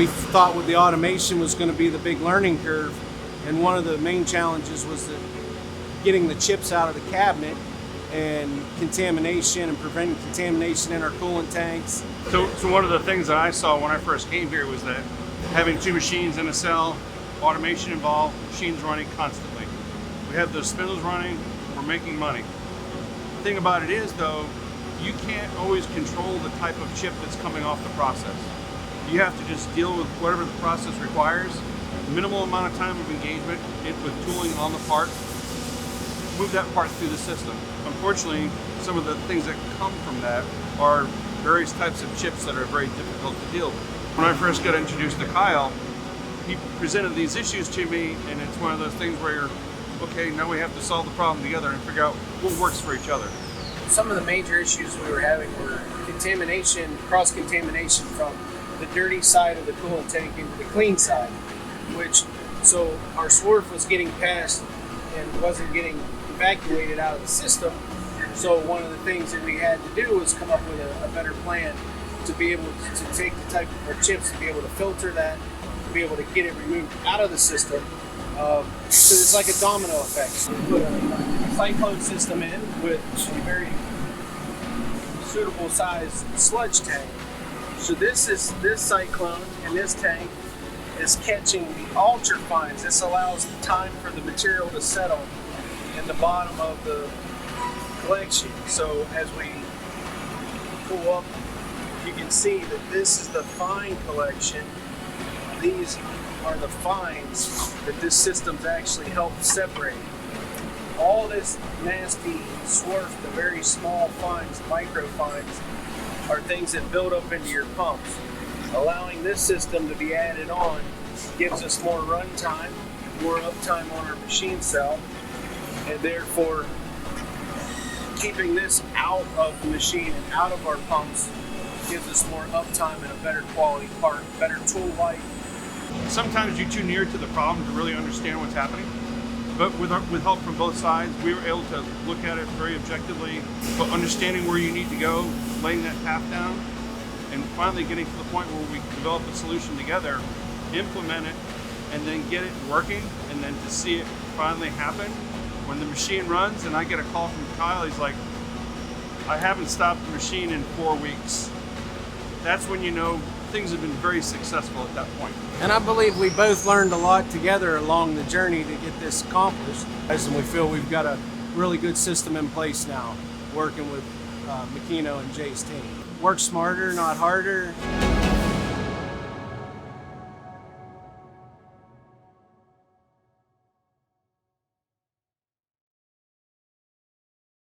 We thought with the automation was going to be the big learning curve, and one of the main challenges was getting the chips out of the cabinet and contamination and preventing contamination in our coolant tanks. So one of the things that I saw when I first came here was that having two machines in a cell, automation involved, machines running constantly. We have those spindles running, we're making money. The thing about it is though, you can't always control the type of chip that's coming off the process. You have to just deal with whatever the process requires, minimal amount of time of engagement with tooling on the part, move that part through the system. Unfortunately, some of the things that come from that are various types of chips that are very difficult to deal with. When I first got introduced to Kyle, he presented these issues to me, and it's one of those things where you're, okay, now we have to solve the problem together and figure out what works for each other. Some of the major issues we were having were contamination, cross-contamination from the dirty side of the coolant tank into the clean side, so our swerf was getting passed and wasn't getting evacuated out of the system. So one of the things that we had to do was come up with a better plan to be able to take the type of our chips, to be able to filter that, to be able to get it removed out of the system. So it's like a domino effect. We put a cyclone system in with a very suitable size sludge tank. So this cyclone and this tank is catching the ultra fines. This allows the time for the material to settle in the bottom of the collection. So as we pull up, you can see that this is the fine collection. These are the fines that this system's actually helped separate. All this nasty swerf, the very small fines, micro fines, are things that build up into your pumps. Allowing this system to be added on gives us more run time, more uptime on our machine cell, and therefore keeping this out of the machine and out of our pumps gives us more uptime and a better quality part, better tool life. Sometimes you're too near to the problem to really understand what's happening, but with help from both sides, we were able to look at it very objectively, but understanding where you need to go, laying that path down, and finally getting to the point where we develop a solution together, implement it, and then get it working, and then to see it finally happen. When the machine runs and I get a call from Kyle, he's like, I haven't stopped the machine in 4 weeks. That's when you know things have been very successful at that point. And I believe we both learned a lot together along the journey to get this accomplished. And we feel we've got a really good system in place now, working with Makino and Jay's team. Work smarter, not harder.